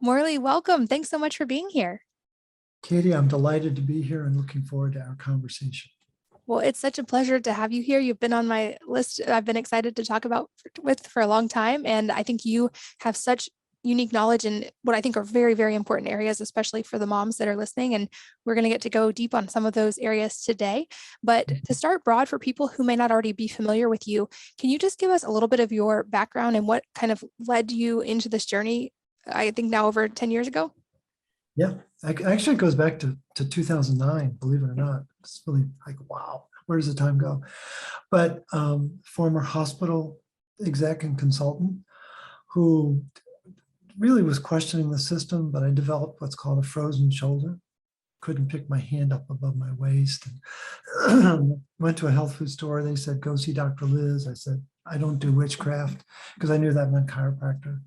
Morley, welcome. Thanks so much for being here. Katie, I'm delighted to be here and looking forward to our conversation. Well, it's such a pleasure to have you here. You've been on my list. I've been excited to talk about with for a long time. And I think you have such unique knowledge in what I think are very, very important areas, especially for the moms that are listening. And we're going to get to go deep on some of those areas today. But to start broad, for people who may not already be familiar with you, can you just give us a little bit of your background and what kind of led you into this journey, I think now over 10 years ago? Yeah, actually it goes back to 2009, believe it or not. It's really like, wow, where does the time go? But former hospital exec and consultant who really was questioning the system, but I developed what's called a frozen shoulder. Couldn't pick my hand up above my waist. And went to a health food store. They said, go see Dr. Liz. I said, I don't do witchcraft, because I knew that meant chiropractor.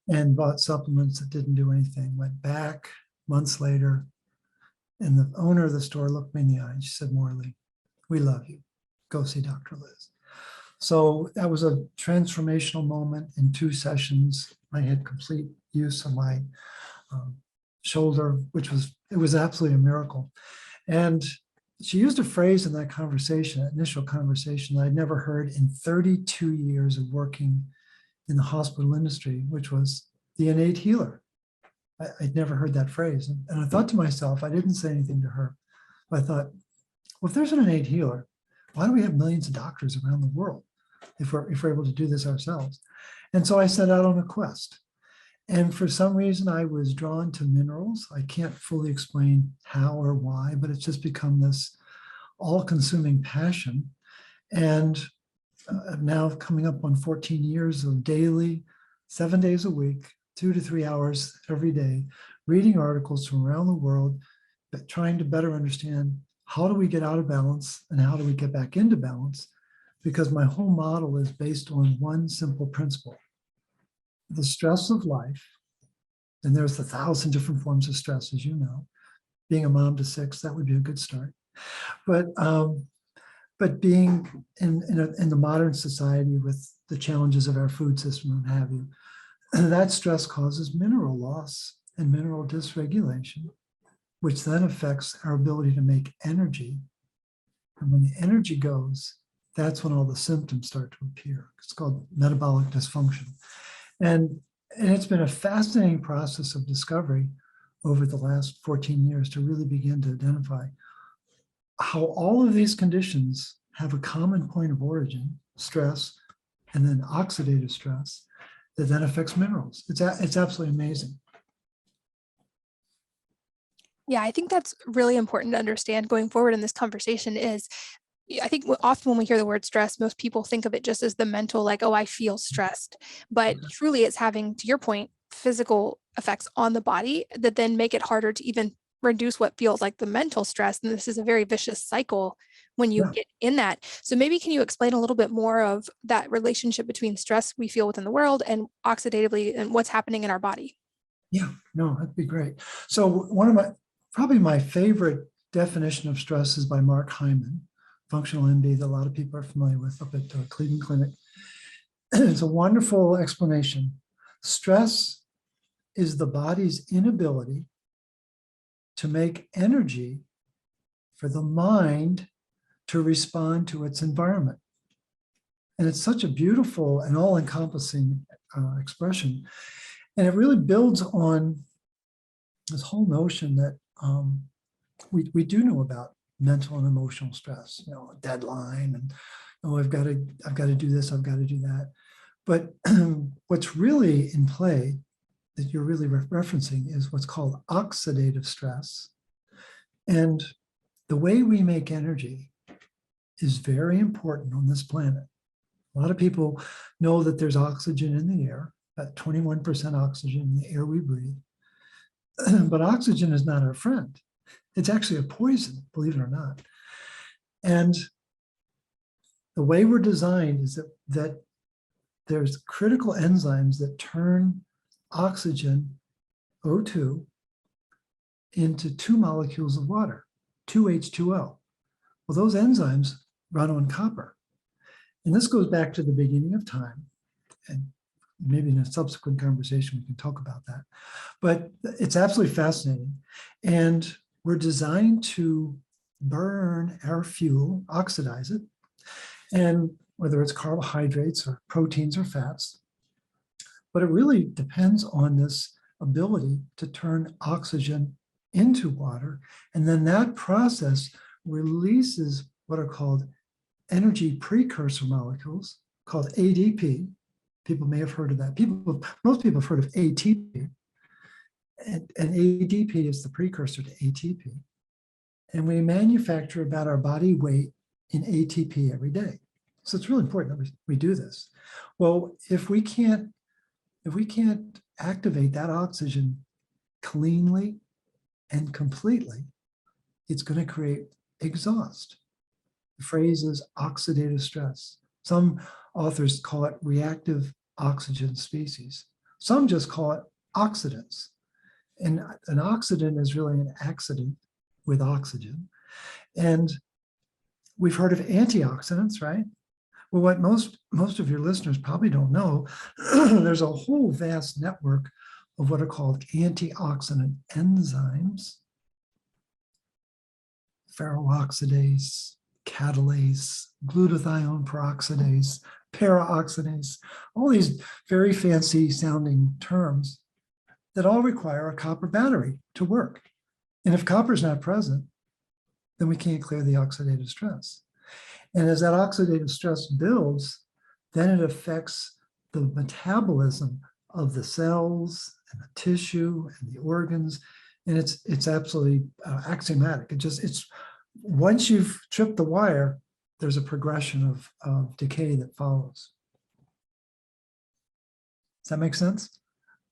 And bought supplements that didn't do anything. Went back months later, and the owner of the store looked me in the eye and she said, Morley, we love you. Go see Dr. Liz. So that was a transformational moment. In 2 sessions, I had complete use of my shoulder, it was absolutely a miracle. And she used a phrase in that conversation, that initial conversation, that I'd never heard in 32 years of working in the hospital industry, which was the innate healer. I'd never heard that phrase. And I thought to myself, I didn't say anything to her, but I thought, well, if there's an innate healer, why do we have millions of doctors around the world if we're able to do this ourselves? And so I set out on a quest. And for some reason, I was drawn to minerals. I can't fully explain how or why, but it's just become this all-consuming passion. And now coming up on 14 years of daily, 7 days a week, 2 to 3 hours every day, reading articles from around the world, but trying to better understand how do we get out of balance and how do we get back into balance? Because my whole model is based on one simple principle. The stress of life, and there's 1,000 different forms of stress, as you know. Being a mom to 6, that would be a good start. But being in the modern society with the challenges of our food system and have you, that stress causes mineral loss and mineral dysregulation, which then affects our ability to make energy. And when the energy goes, that's when all the symptoms start to appear. It's called metabolic dysfunction. And it's been a fascinating process of discovery over the last 14 years to really begin to identify how all of these conditions have a common point of origin, stress, and then oxidative stress that then affects minerals. It's absolutely amazing. Yeah, I think that's really important to understand going forward in this conversation is, I think often when we hear the word stress, most people think of it just as the mental, like, oh, I feel stressed. But truly it's having, to your point, physical effects on the body that then make it harder to even reduce what feels like the mental stress. And this is a very vicious cycle when you get in that. So maybe can you explain a little bit more of that relationship between stress we feel within the world and oxidatively and what's happening in our body? Yeah, no, that'd be great. So probably my favorite definition of stress is by Mark Hyman, functional MD that a lot of people are familiar with up at Cleveland Clinic. It's a wonderful explanation. Stress is the body's inability to make energy for the mind to respond to its environment. And it's such a beautiful and all-encompassing expression. And it really builds on this whole notion that we do know about mental and emotional stress, a deadline, and oh, I've got to do this, I've got to do that. But what's really in play that you're really referencing is what's called oxidative stress. And the way we make energy is very important on this planet. A lot of people know that there's oxygen in the air, about 21% oxygen in the air we breathe. But oxygen is not our friend. It's actually a poison, believe it or not. And the way we're designed is that there's critical enzymes that turn oxygen, O2, into 2 molecules of water, 2H2O. Well, those enzymes run on copper. And this goes back to the beginning of time. And Maybe in a subsequent conversation, we can talk about that. But it's absolutely fascinating. And we're designed to burn our fuel, oxidize it, and whether it's carbohydrates or proteins or fats. But it really depends on this ability to turn oxygen into water. And then that process releases what are called energy precursor molecules called ADP. People may have heard of that. Most people have heard of ATP. And ADP is the precursor to ATP. And we manufacture about our body weight in ATP every day. So it's really important that we do this. Well, if we can't activate that oxygen cleanly and completely, it's going to create exhaust. The phrase is oxidative stress. Some authors call it reactive oxygen species. Some just call it oxidants. And an oxidant is really an accident with oxygen. And we've heard of antioxidants, right? Well, what most of your listeners probably don't know, there's a whole vast network of what are called antioxidant enzymes, ferroxidase, catalase, glutathione peroxidase, paraoxidase, all these very fancy sounding terms that all require a copper battery to work. And if copper is not present, then we can't clear the oxidative stress. And as that oxidative stress builds, then it affects the metabolism of the cells and the tissue and the organs. And it's absolutely axiomatic. It's once you've tripped the wire, there's a progression of decay that follows. Does that make sense?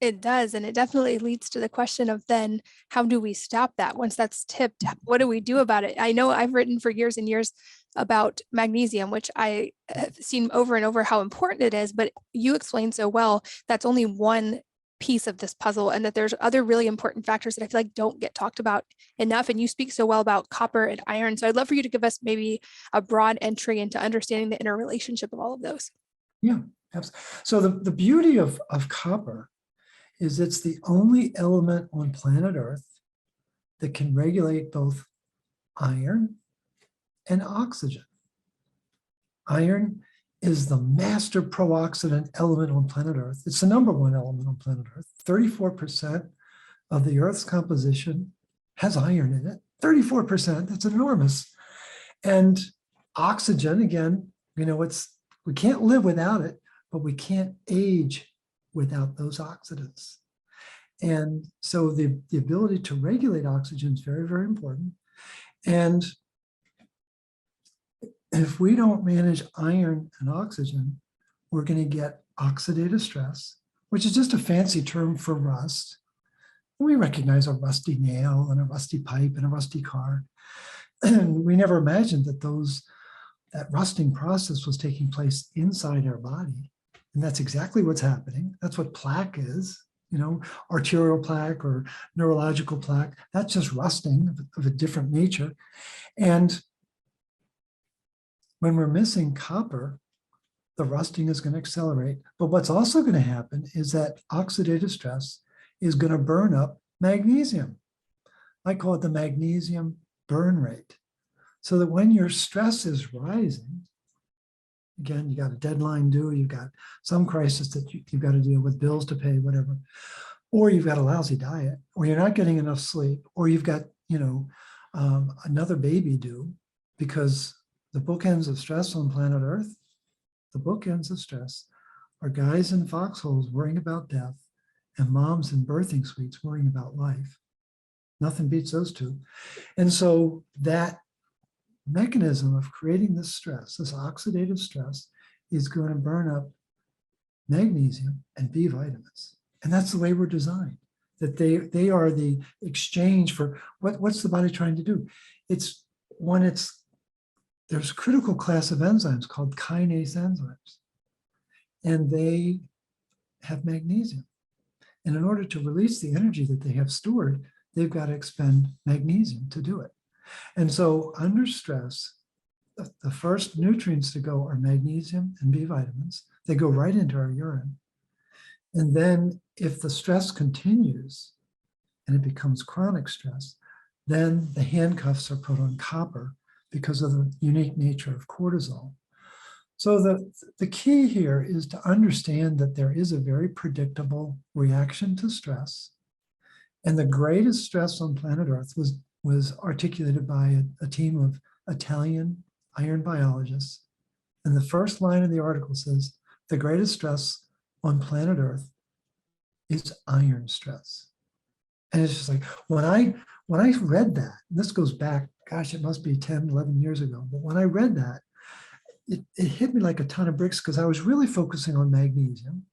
It does. And it definitely leads to the question of then how do we stop that once that's tipped? What do we do about it? I know I've written for years and years about magnesium, which I have seen over and over how important it is, but you explained so well, that's only one piece of this puzzle, and that there's other really important factors that I feel like don't get talked about enough. And you speak so well about copper and iron. So I'd love for you to give us maybe a broad entry into understanding the interrelationship of all of those. Yeah, absolutely. So the beauty of copper is it's the only element on planet Earth that can regulate both iron and oxygen. Iron is the master pro-oxidant element on planet Earth. It's the number one element on planet Earth. 34% of the Earth's composition has iron in it. 34%, that's enormous. And oxygen, again, we can't live without it, but we can't age without those oxidants. And so the ability to regulate oxygen is very, very important. And if we don't manage iron and oxygen, we're going to get oxidative stress, which is just a fancy term for rust. We recognize a rusty nail and a rusty pipe and a rusty car. And we never imagined that that rusting process was taking place inside our body. And that's exactly what's happening. That's what plaque is, arterial plaque or neurological plaque. That's just rusting of a different nature. And when we're missing copper, the rusting is going to accelerate. But what's also going to happen is that oxidative stress is going to burn up magnesium. I call it the magnesium burn rate. So that when your stress is rising, again, you got a deadline due, you've got some crisis that you've got to deal with, bills to pay, whatever, or you've got a lousy diet, or you're not getting enough sleep, or you've got, another baby due, because the bookends of stress on planet Earth, the bookends of stress are guys in foxholes worrying about death and moms in birthing suites worrying about life. Nothing beats those two. And so that mechanism of creating this stress, this oxidative stress, is going to burn up magnesium and B vitamins. And that's the way we're designed, that they are the exchange for what's the body trying to do? There's a critical class of enzymes called kinase enzymes, and they have magnesium. And in order to release the energy that they have stored, they've got to expend magnesium to do it. And so under stress, the first nutrients to go are magnesium and B vitamins. They go right into our urine. And then if the stress continues and it becomes chronic stress, then the handcuffs are put on copper because of the unique nature of cortisol. So the key here is to understand that there is a very predictable reaction to stress. And the greatest stress on planet Earth was articulated by a team of Italian iron biologists. And the first line of the article says, the greatest stress on planet Earth is iron stress. And it's just like, when I read that, this goes back, gosh, it must be 10, 11 years ago. But when I read that, it hit me like a ton of bricks, because I was really focusing on magnesium.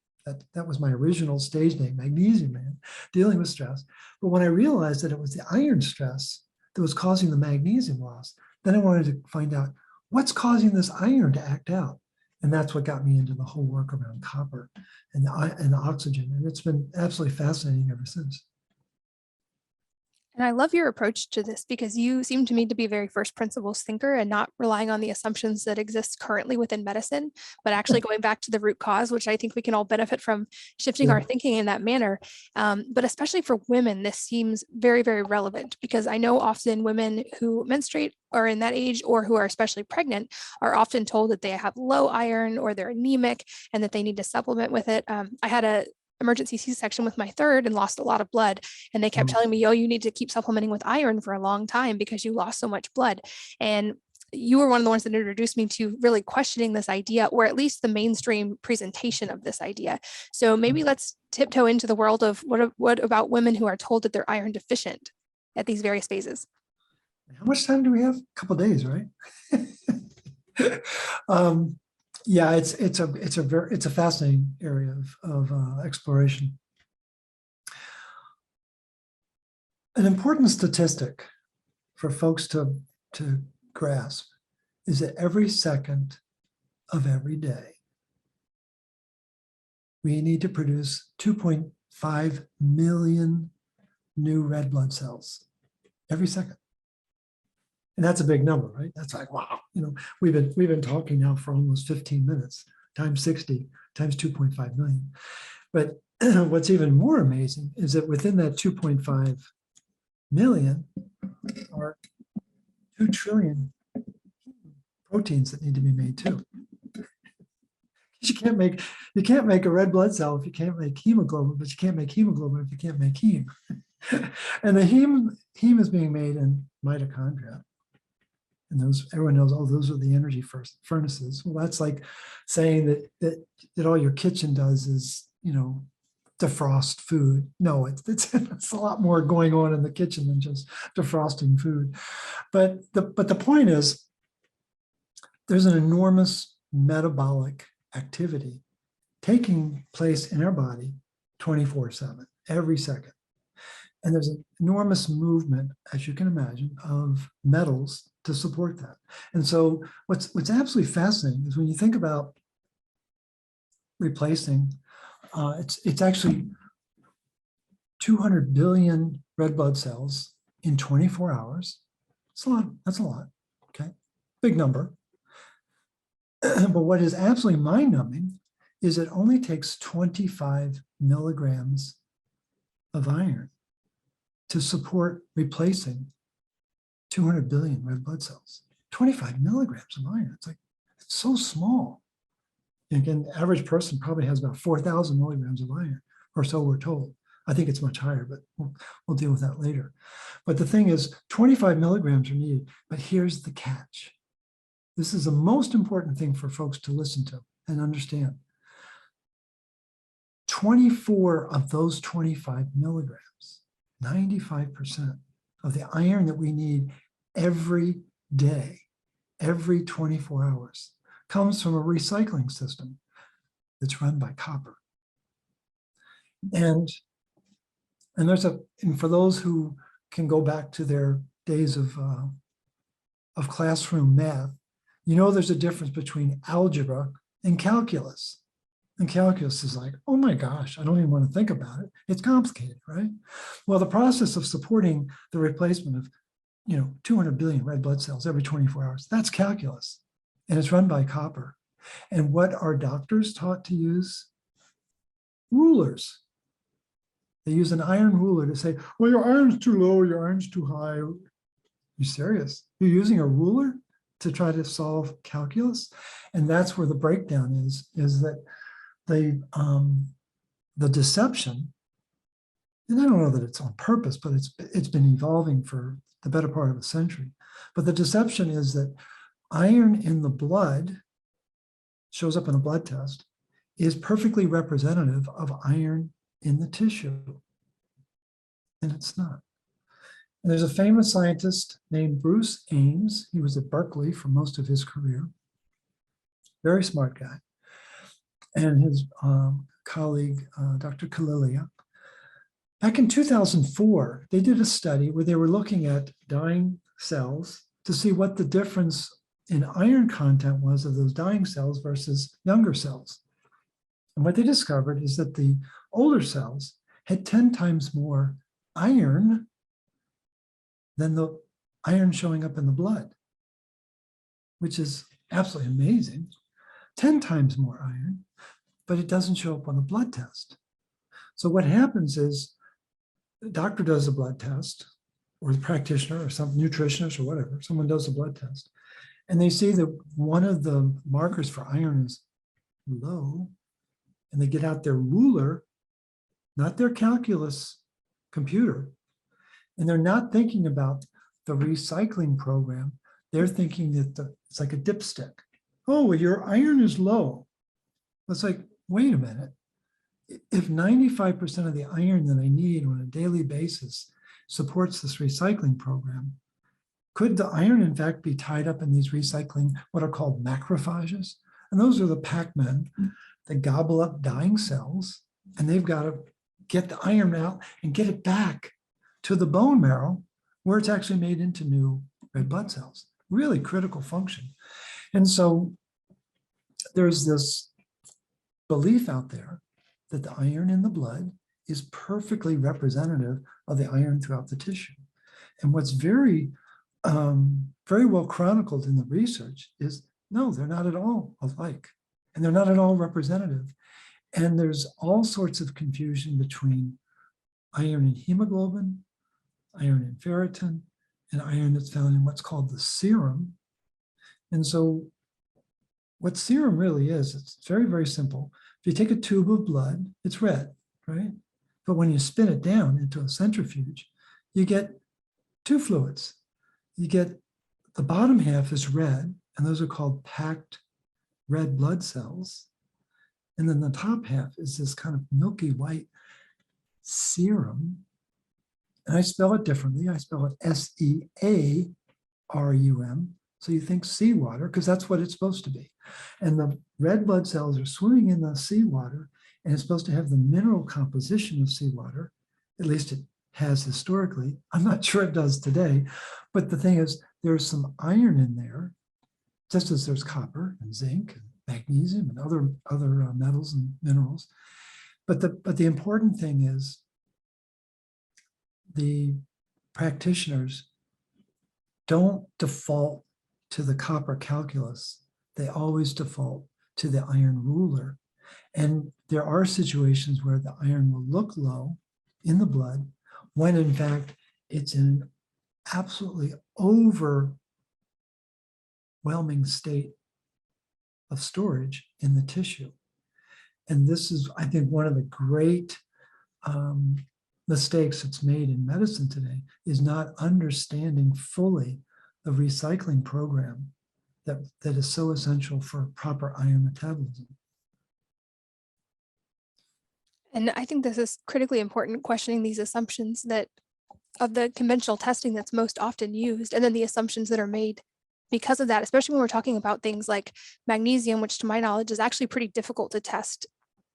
That was my original stage name, Magnesium Man, dealing with stress. But when I realized that it was the iron stress that was causing the magnesium loss, then I wanted to find out what's causing this iron to act out. And that's what got me into the whole work around copper and the oxygen. And it's been absolutely fascinating ever since. And I love your approach to this, because you seem to me to be a very first principles thinker and not relying on the assumptions that exist currently within medicine, but actually going back to the root cause, which I think we can all benefit from shifting our thinking in that manner. But especially for women, this seems very, very relevant, because I know often women who menstruate or in that age, or who are especially pregnant, are often told that they have low iron or they're anemic and that they need to supplement with it. I had a emergency C-section with my third and lost a lot of blood. And they kept telling me, oh, you need to keep supplementing with iron for a long time because you lost so much blood. And you were one of the ones that introduced me to really questioning this idea, or at least the mainstream presentation of this idea. So maybe let's tiptoe into the world of what about women who are told that they're iron deficient at these various phases? How much time do we have? A couple of days, right? Yeah, it's a fascinating area of exploration. An important statistic for folks to grasp is that every second of every day, we need to produce 2.5 million new red blood cells every second. And that's a big number, right? That's like, wow, we've been talking now for almost 15 minutes, times 60, times 2.5 million. But what's even more amazing is that within that 2.5 million are 2 trillion proteins that need to be made too. You can't make a red blood cell if you can't make hemoglobin, but you can't make hemoglobin if you can't make heme. And the heme is being made in mitochondria. And those, everyone knows, oh, those are the energy furnaces. Well, that's like saying that all your kitchen does is, defrost food. No, it's a lot more going on in the kitchen than just defrosting food. But the point is, there's an enormous metabolic activity taking place in our body 24/7, every second. And there's an enormous movement, as you can imagine, of metals to support that. And so what's absolutely fascinating is when you think about replacing, it's actually 200 billion red blood cells in 24 hours. It's a lot. That's a lot. Okay, big number. But what is absolutely mind-numbing is it only takes 25 milligrams of iron to support replacing 200 billion red blood cells. 25 milligrams of iron. It's so small. And again, the average person probably has about 4,000 milligrams of iron, or so we're told. I think it's much higher, but we'll deal with that later. But the thing is, 25 milligrams are needed. But here's the catch. This is the most important thing for folks to listen to and understand. 24 of those 25 milligrams, 95% of the iron that we need every day, every 24 hours, comes from a recycling system that's run by copper. And for those who can go back to their days of classroom math, there's a difference between algebra and calculus. And calculus is like, oh my gosh, I don't even want to think about it. It's complicated, right? Well, the process of supporting the replacement of 200 billion red blood cells every 24 hours, that's calculus. And it's run by copper. And what are doctors taught to use rulers. They use an iron ruler to say, well, your iron's too low, your iron's too high. You serious? You're using a ruler to try to solve calculus? And that's where the breakdown is that the deception, and I don't know that it's on purpose, but it's been evolving for the better part of a century. But the deception is that iron in the blood shows up in a blood test is perfectly representative of iron in the tissue. And it's not. And there's a famous scientist named Bruce Ames. He was at Berkeley for most of his career. Very smart guy. And his colleague, Dr. Kalilia. Back in 2004, they did a study where they were looking at dying cells to see what the difference in iron content was of those dying cells versus younger cells. And what they discovered is that the older cells had 10 times more iron than the iron showing up in the blood, which is absolutely amazing. 10 times more iron, but it doesn't show up on the blood test. So what happens is the doctor does a blood test, or the practitioner or some nutritionist or whatever, someone does a blood test, and they see that one of the markers for iron is low, and they get out their ruler, not their calculus computer, and they're not thinking about the recycling program. They're thinking that it's like a dipstick. Oh, well, your iron is low. It's like, wait a minute. If 95% of the iron that I need on a daily basis supports this recycling program, could the iron in fact be tied up in these recycling, what are called macrophages? And those are the Pac-Men that gobble up dying cells, and they've got to get the iron out and get it back to the bone marrow where it's actually made into new red blood cells. Really critical function. And so there's this belief out there that the iron in the blood is perfectly representative of the iron throughout the tissue. And what's very well chronicled in the research is, no, they're not at all alike. And they're not at all representative. And there's all sorts of confusion between iron in hemoglobin, iron in ferritin, and iron that's found in what's called the serum. And so what serum really is, it's very, very simple. If you take a tube of blood, it's red, right? But when you spin it down into a centrifuge, you get two fluids. You get the bottom half is red, and those are called packed red blood cells. And then the top half is this kind of milky white serum. And I spell it differently. I spell it SEARUM. So you think seawater, because that's what it's supposed to be. And the red blood cells are swimming in the seawater, and it's supposed to have the mineral composition of seawater. At least it has historically. I'm not sure it does today. But the thing is, there's some iron in there, just as there's copper and zinc and magnesium and other metals and minerals. But the important thing is the practitioners don't default to the copper calculus. They always default to the iron ruler. And there are situations where the iron will look low in the blood when in fact it's in an absolutely overwhelming state of storage in the tissue. And this is, I think, one of the great mistakes that's made in medicine today is not understanding fully the recycling program that is so essential for proper iron metabolism. And I think this is critically important, questioning these assumptions that of the conventional testing that's most often used, and then the assumptions that are made because of that, especially when we're talking about things like magnesium, which to my knowledge is actually pretty difficult to test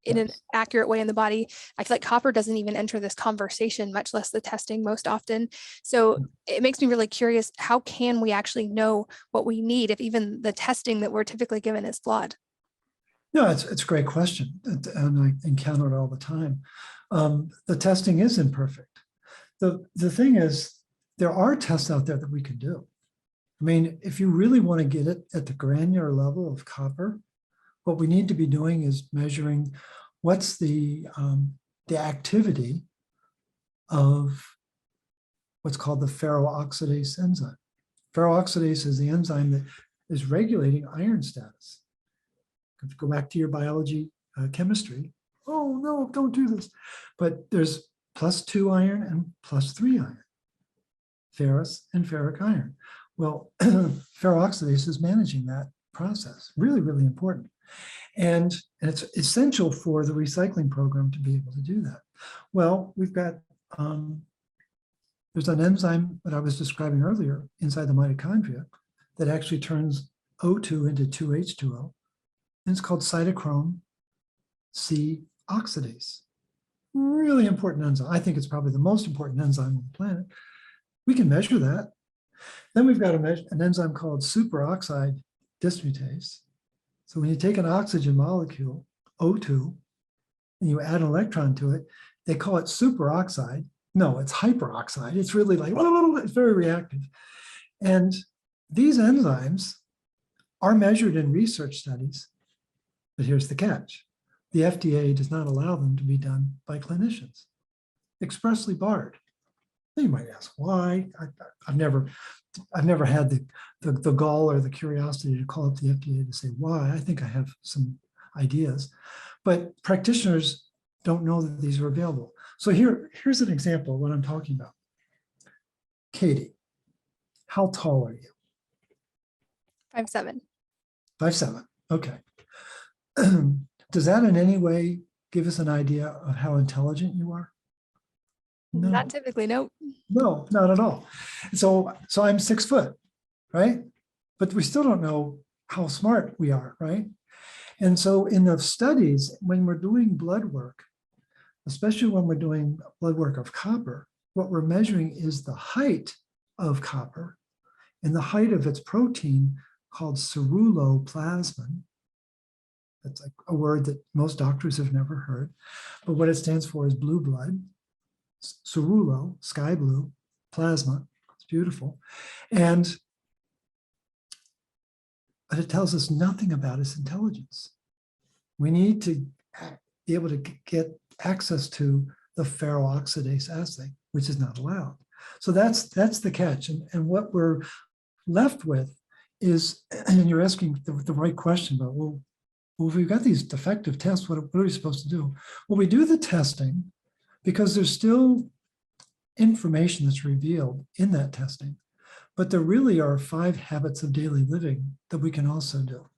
in an accurate way in the body. I feel like copper doesn't even enter this conversation, much less the testing most often. So it makes me really curious, how can we actually know what we need if even the testing that we're typically given is flawed? No, it's a great question, and I encounter it all the time. The testing is imperfect. The thing is, there are tests out there that we can do. I mean, if you really want to get it at the granular level of copper, what we need to be doing is measuring what's the activity of what's called the ferroxidase enzyme. Ferroxidase is the enzyme that is regulating iron status. If you go back to your biology chemistry, oh no, don't do this. But there's +2 iron and +3 iron, ferrous and ferric iron. Well, ferroxidase is managing that process. Really, really important. And it's essential for the recycling program to be able to do that. Well, we've got, there's an enzyme that I was describing earlier inside the mitochondria that actually turns O2 into 2H2O. And it's called cytochrome C oxidase. Really important enzyme. I think it's probably the most important enzyme on the planet. We can measure that. Then we've got an enzyme called superoxide dismutase. So when you take an oxygen molecule, O2, and you add an electron to it, they call it superoxide. No, it's hyperoxide. It's really like, it's very reactive. And these enzymes are measured in research studies, but here's the catch. The FDA does not allow them to be done by clinicians, expressly barred. You might ask why. I've never had the gall or the curiosity to call up the FDA to say why. I think I have some ideas, but practitioners don't know that these are available. So here's an example of what I'm talking about. Katie, how tall are you? 5'7". 5'7". Okay. Does that in any way give us an idea of how intelligent you are? No. Not typically, no. No, not at all. So I'm 6 foot, right? But we still don't know how smart we are, right? And so in the studies, when we're doing blood work, especially when we're doing blood work of copper, what we're measuring is the height of copper and the height of its protein called ceruloplasmin. That's like a word that most doctors have never heard, but what it stands for is blue blood. Cerulo, sky blue, plasma, it's beautiful. But it tells us nothing about its intelligence. We need to be able to get access to the ferroxidase assay, which is not allowed. So that's the catch. And what we're left with is, and you're asking the right question about, well, if we've got these defective tests, what are we supposed to do? Well, we do the testing because there's still information that's revealed in that testing, but there really are 5 habits of daily living that we can also do.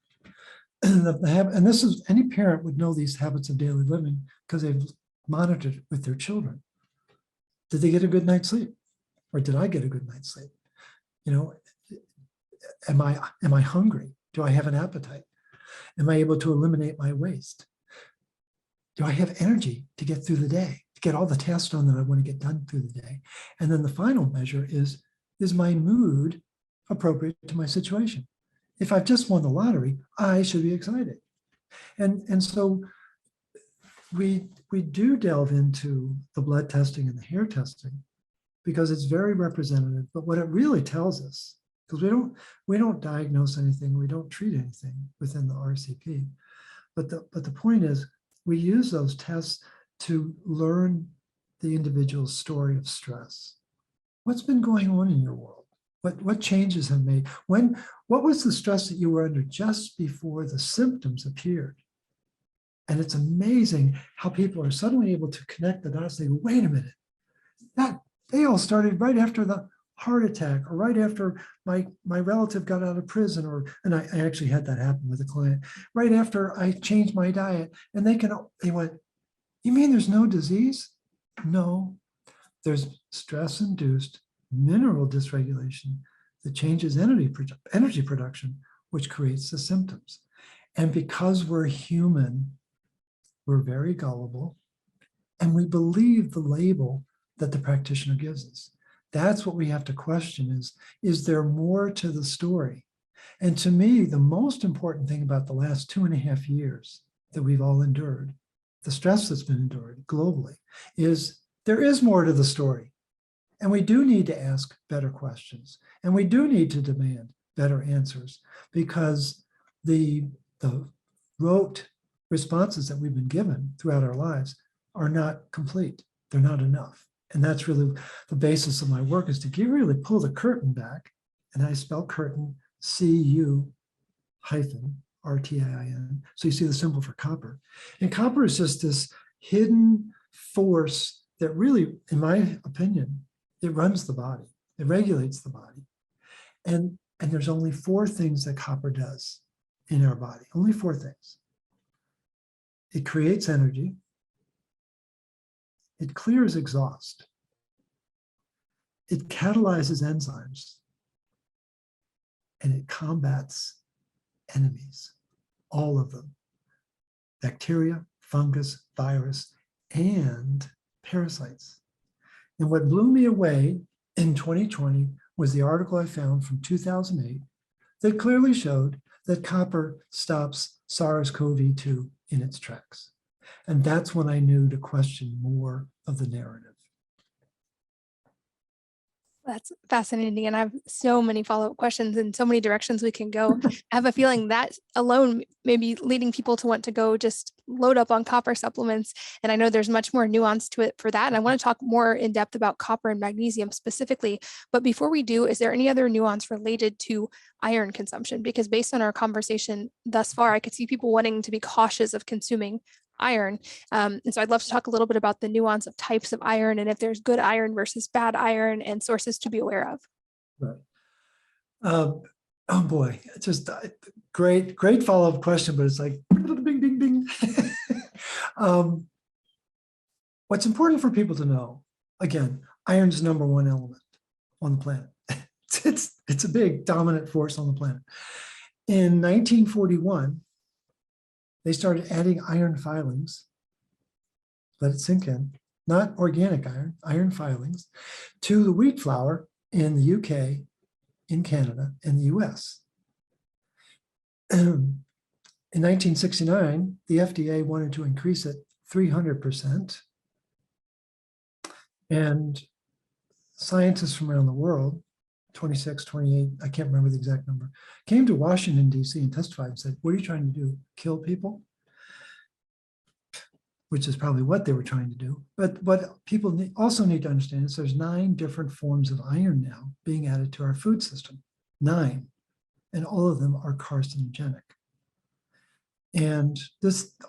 And this is, any parent would know these habits of daily living because they've monitored it with their children. Did they get a good night's sleep? Or did I get a good night's sleep? You know, am I hungry? Do I have an appetite? Am I able to eliminate my waste? Do I have energy to get through the day, to get all the tasks done that I want to get done through the day? And then the final measure is my mood appropriate to my situation? If I've just won the lottery, I should be excited. And so we do delve into the blood testing and the hair testing because it's very representative. But what it really tells us, because we don't diagnose anything, we don't treat anything within the RCP. But the point is, we use those tests to learn the individual's story of stress. What's been going on in your world? What changes have made? What was the stress that you were under just before the symptoms appeared? And it's amazing how people are suddenly able to connect the dots. They go, wait a minute, that they all started right after the heart attack, or right after my relative got out of prison, and I actually had that happen with a client, right after I changed my diet. And they went, you mean there's no disease? No, there's stress-induced mineral dysregulation that changes energy production, which creates the symptoms. And because we're human, we're very gullible, and we believe the label that the practitioner gives us. That's what we have to question is there more to the story? And to me, the most important thing about the last 2.5 years that we've all endured, the stress that's been endured globally, is there is more to the story. And we do need to ask better questions. And we do need to demand better answers, because the rote responses that we've been given throughout our lives are not complete. They're not enough. And that's really the basis of my work, is to really pull the curtain back. And I spell curtain CU-RTAIN. So you see the symbol for copper. And copper is just this hidden force that really, in my opinion, it runs the body. It regulates the body. And there's only 4 things that copper does in our body. Only 4 things. It creates energy. It clears exhaust. It catalyzes enzymes. And it combats enemies, all of them. Bacteria, fungus, virus, and parasites. And what blew me away in 2020 was the article I found from 2008 that clearly showed that copper stops SARS-CoV-2 in its tracks. And that's when I knew to question more of the narrative. That's fascinating. And I have so many follow-up questions and so many directions we can go. I have a feeling that alone may be leading people to want to go just load up on copper supplements. And I know there's much more nuance to it for that. And I want to talk more in depth about copper and magnesium specifically. But before we do, is there any other nuance related to iron consumption? Because based on our conversation thus far, I could see people wanting to be cautious of consuming iron. And so I'd love to talk a little bit about the nuance of types of iron and if there's good iron versus bad iron and sources to be aware of. Right. Oh boy, it's just great follow-up question, but it's like bing, bing, bing. What's important for people to know, again, iron's the #1 element on the planet. It's a big dominant force on the planet. In 1941, they started adding iron filings, let it sink in, not organic iron, iron filings, to the wheat flour in the UK, in Canada, and the US. In 1969, the FDA wanted to increase it 300%. And scientists from around the world, 26, 28, I can't remember the exact number, came to Washington, D.C. and testified and said, what are you trying to do? Kill people? Which is probably what they were trying to do. But what people also need to understand is there's 9 different forms of iron now being added to our food system. 9. And all of them are carcinogenic. And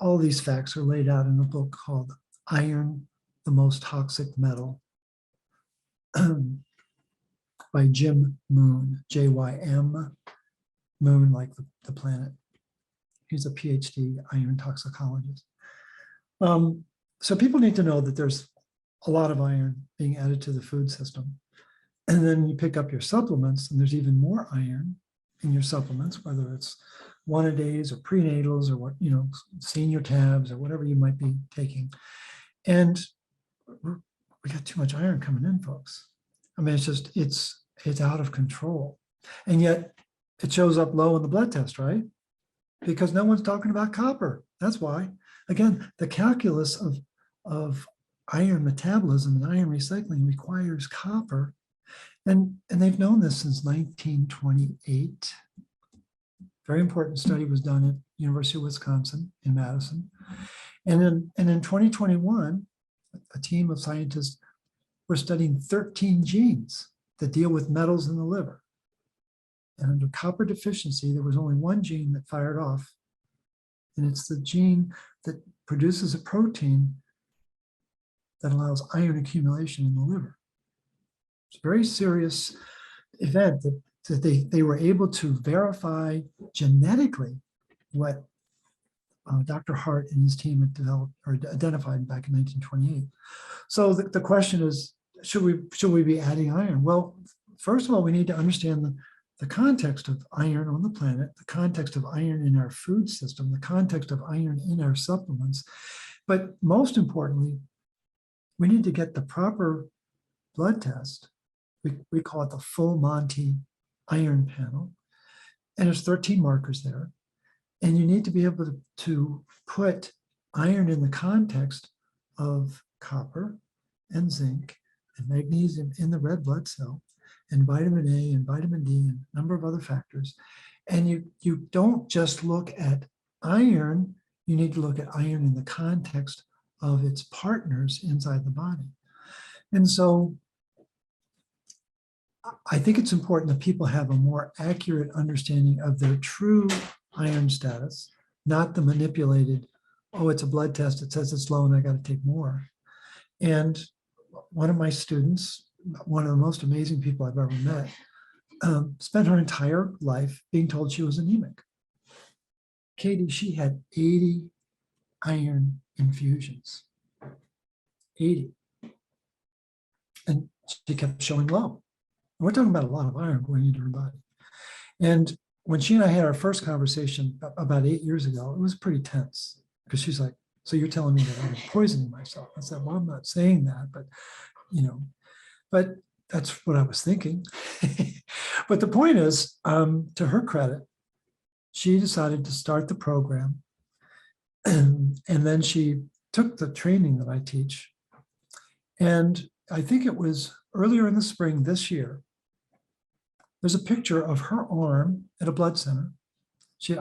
all these facts are laid out in a book called Iron, the Most Toxic Metal, by Jim Moon, J-Y-M, Moon like the planet. He's a PhD iron toxicologist. So people need to know that there's a lot of iron being added to the food system. And then you pick up your supplements and there's even more iron in your supplements, whether it's one-a-days or prenatals or what, senior tabs or whatever you might be taking. And we got too much iron coming in, folks. I mean, it's out of control. And yet it shows up low in the blood test, right? Because no one's talking about copper. That's why. Again, the calculus of iron metabolism and iron recycling requires copper. And they've known this since 1928. Very important study was done at University of Wisconsin in Madison. And in 2021, a team of scientists were studying 13 genes that deal with metals in the liver. And under copper deficiency, there was only one gene that fired off. And it's the gene that produces a protein that allows iron accumulation in the liver. It's a very serious event that they were able to verify genetically what Dr. Hart and his team had developed or identified back in 1928. So the question is, should we be adding iron? Well, first of all, we need to understand the context of iron on the planet, the context of iron in our food system, the context of iron in our supplements. But most importantly, we need to get the proper blood test. We call it the full Monty iron panel. And there's 13 markers there. And you need to be able to put iron in the context of copper and zinc and magnesium in the red blood cell, and vitamin A and vitamin D and a number of other factors. And you don't just look at iron, You need to look at iron in the context of its partners inside the body. And so I think it's important that people have a more accurate understanding of their true iron status, not the manipulated, oh, it's a blood test, it says it's low and I got to take more. And one of my students, one of the most amazing people I've ever met, spent her entire life being told she was anemic. Katie, she had 80 iron infusions, 80. And she kept showing low. We're talking about a lot of iron going into her body. And when she and I had our first conversation about 8 years ago, it was pretty tense because she's like, so you're telling me that I'm poisoning myself? I said, well, I'm not saying that, but but that's what I was thinking. But the point is, to her credit, she decided to start the program. And then she took the training that I teach. And I think it was earlier in the spring this year, there's a picture of her arm at a blood center.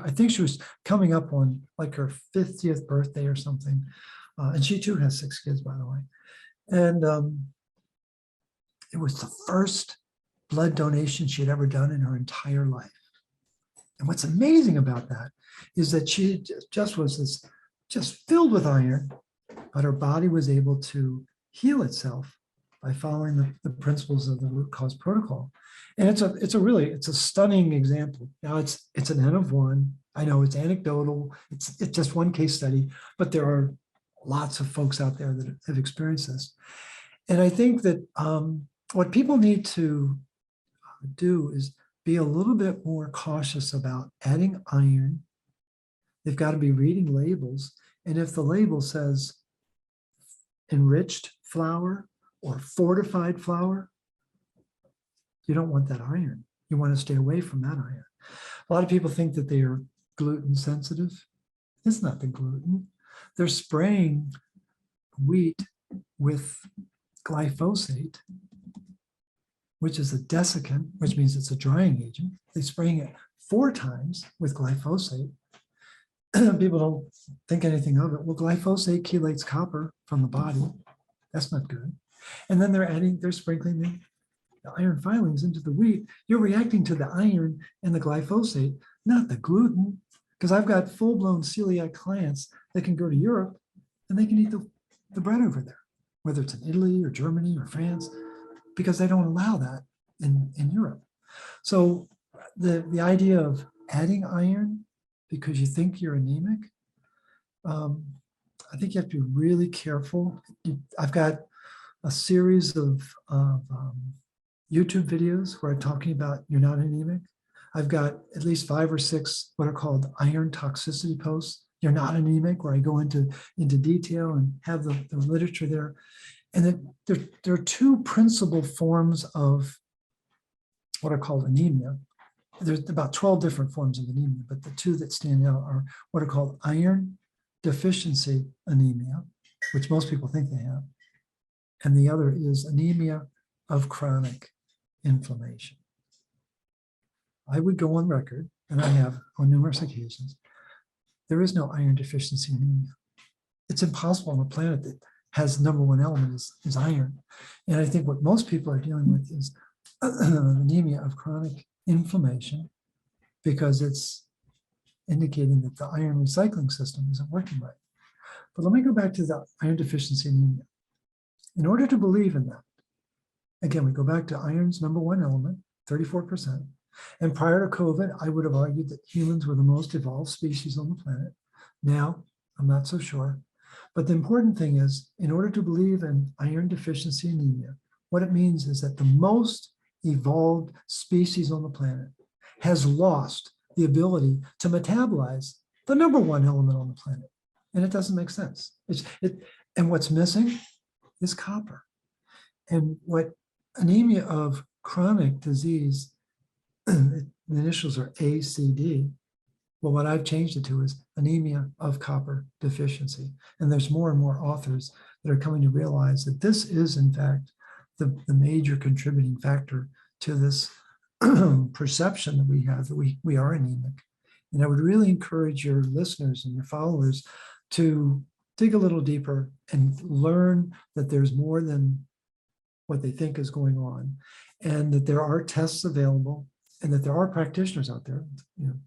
I think she was coming up on like her 50th birthday or something. And she too has 6 kids, by the way. And it was the first blood donation she had ever done in her entire life. And what's amazing about that is that she just was just filled with iron, but her body was able to heal itself by following the principles of the root cause protocol. And it's a stunning example. Now it's an N of 1. I know it's anecdotal. It's just one case study, but there are lots of folks out there that have experienced this. And I think that what people need to do is be a little bit more cautious about adding iron. They've got to be reading labels. And if the label says enriched flour or fortified flour, you don't want that iron. You want to stay away from that iron. A lot of people think that they are gluten sensitive. It's not the gluten. They're spraying wheat with glyphosate, which is a desiccant, which means it's a drying agent. They're spraying it 4 times with glyphosate. People don't think anything of it. Well, glyphosate chelates copper from the body. That's not good. And then they're sprinkling the iron filings into the wheat. You're reacting to the iron and the glyphosate, not the gluten. Because I've got full-blown celiac clients that can go to Europe and they can eat the bread over there, whether it's in Italy or Germany or France, because they don't allow that in Europe. So the idea of adding iron because you think you're anemic, I think you have to be really careful. I've got a series of YouTube videos where I'm talking about you're not anemic. I've got at least 5 or 6 what are called iron toxicity posts. You're not anemic, where I go into detail and have the literature there. And there are 2 principal forms of what are called anemia. There's about 12 different forms of anemia, but the 2 that stand out are what are called iron deficiency anemia, which most people think they have. And the other is anemia of chronic inflammation. I would go on record, and I have on numerous occasions, there is no iron deficiency anemia. It's impossible on a planet that has number 1 element is iron. And I think what most people are dealing with is anemia of chronic inflammation, because it's indicating that the iron recycling system isn't working right. But let me go back to the iron deficiency anemia. In order to believe in that, again, we go back to iron's number 1 element, 34%. And prior to COVID, I would have argued that humans were the most evolved species on the planet. Now, I'm not so sure. But the important thing is, in order to believe in iron deficiency anemia, what it means is that the most evolved species on the planet has lost the ability to metabolize the number 1 element on the planet. And it doesn't make sense. And what's missing is copper. And what anemia of chronic disease, the initials are ACD. Well, what I've changed it to is anemia of copper deficiency. And there's more and more authors that are coming to realize that this is, in fact, the major contributing factor to this perception that we have that we are anemic. And I would really encourage your listeners and your followers to dig a little deeper and learn that there's more than what they think is going on, and that there are tests available, and that there are practitioners out there,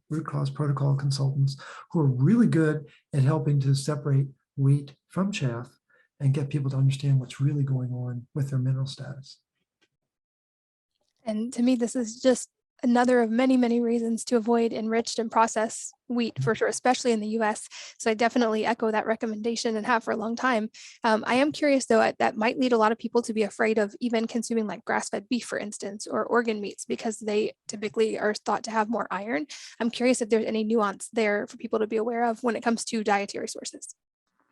root cause protocol consultants, who are really good at helping to separate wheat from chaff and get people to understand what's really going on with their mineral status. And to me, this is just another of many, many reasons to avoid enriched and processed wheat for sure, especially in the US. So I definitely echo that recommendation and have for a long time. I am curious though, that might lead a lot of people to be afraid of even consuming like grass-fed beef, for instance, or organ meats, because they typically are thought to have more iron. I'm curious if there's any nuance there for people to be aware of when it comes to dietary sources.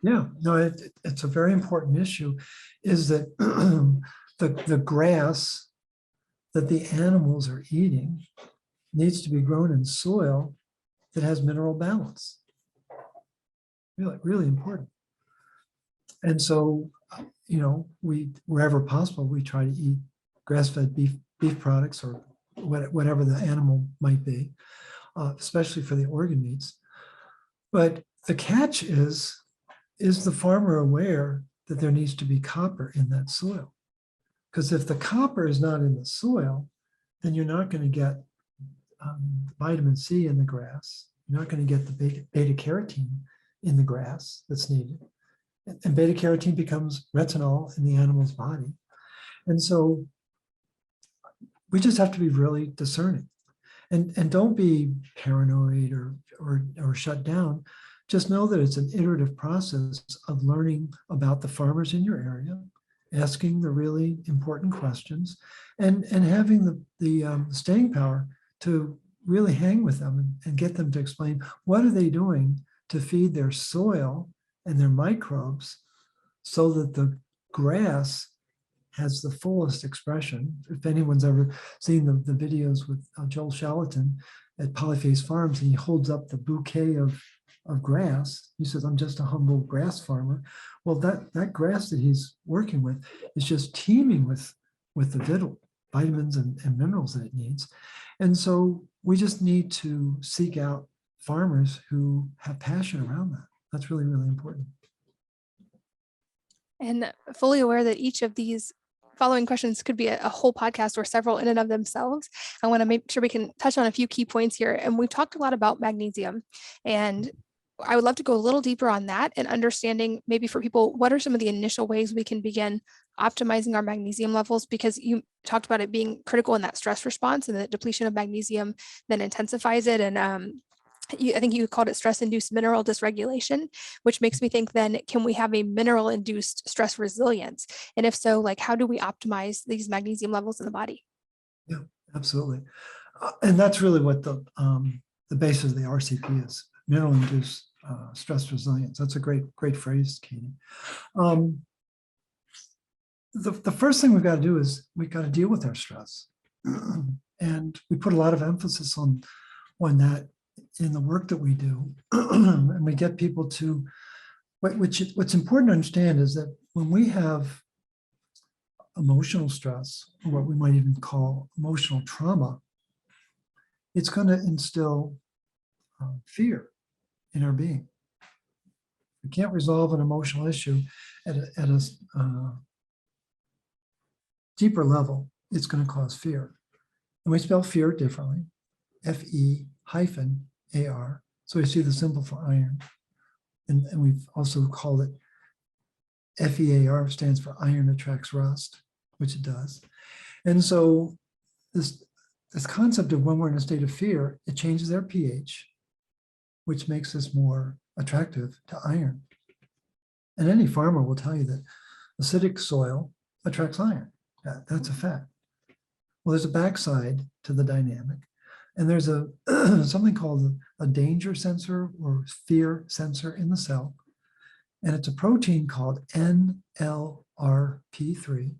Yeah, no, it's a very important issue, is that the grass that the animals are eating needs to be grown in soil that has mineral balance. Really, really important. And so, wherever possible, we try to eat grass-fed beef products, or whatever the animal might be, especially for the organ meats. But the catch is the farmer aware that there needs to be copper in that soil? Because if the copper is not in the soil, then you're not going to get vitamin C in the grass. You're not going to get the beta carotene in the grass that's needed. And beta carotene becomes retinol in the animal's body. And so we just have to be really discerning. And don't be paranoid or shut down. Just know that it's an iterative process of learning about the farmers in your area, asking the really important questions, and having the staying power to really hang with them and get them to explain what are they doing to feed their soil and their microbes so that the grass has the fullest expression. If anyone's ever seen the videos with Joel Shalatin at Polyface Farms, and he holds up the bouquet of grass, he says, "I'm just a humble grass farmer." Well, that grass that he's working with is just teeming with the vitamins and minerals that it needs. And so we just need to seek out farmers who have passion around that. That's really, really important. And fully aware that each of these following questions could be a whole podcast or several in and of themselves, I want to make sure we can touch on a few key points here. And we've talked a lot about magnesium, and I would love to go a little deeper on that and understanding maybe for people, what are some of the initial ways we can begin optimizing our magnesium levels? Because you talked about it being critical in that stress response, and the depletion of magnesium then intensifies it. And I think you called it stress-induced mineral dysregulation, which makes me think then, can we have a mineral-induced stress resilience? And if so, like, how do we optimize these magnesium levels in the body? Yeah, absolutely. And that's really what the basis of the RCP is, mineral-induced stress resilience. That's a great phrase, Katie. The first thing we've got to do is we've got to deal with our stress. And we put a lot of emphasis on that in the work that we do. And we get people to, what's important to understand is that when we have emotional stress, or what we might even call emotional trauma, it's going to instill fear in our being. We can't resolve an emotional issue at a deeper level. It's going to cause fear. And we spell fear differently, Fe-AR. So we see the symbol for iron. And we've also called it FEAR, stands for iron attracts rust, which it does. And so this concept of when we're in a state of fear, it changes our pH, which makes us more attractive to iron. And any farmer will tell you that acidic soil attracts iron. That's a fact. Well, there's a backside to the dynamic. And there's something called a danger sensor or fear sensor in the cell. And it's a protein called NLRP3.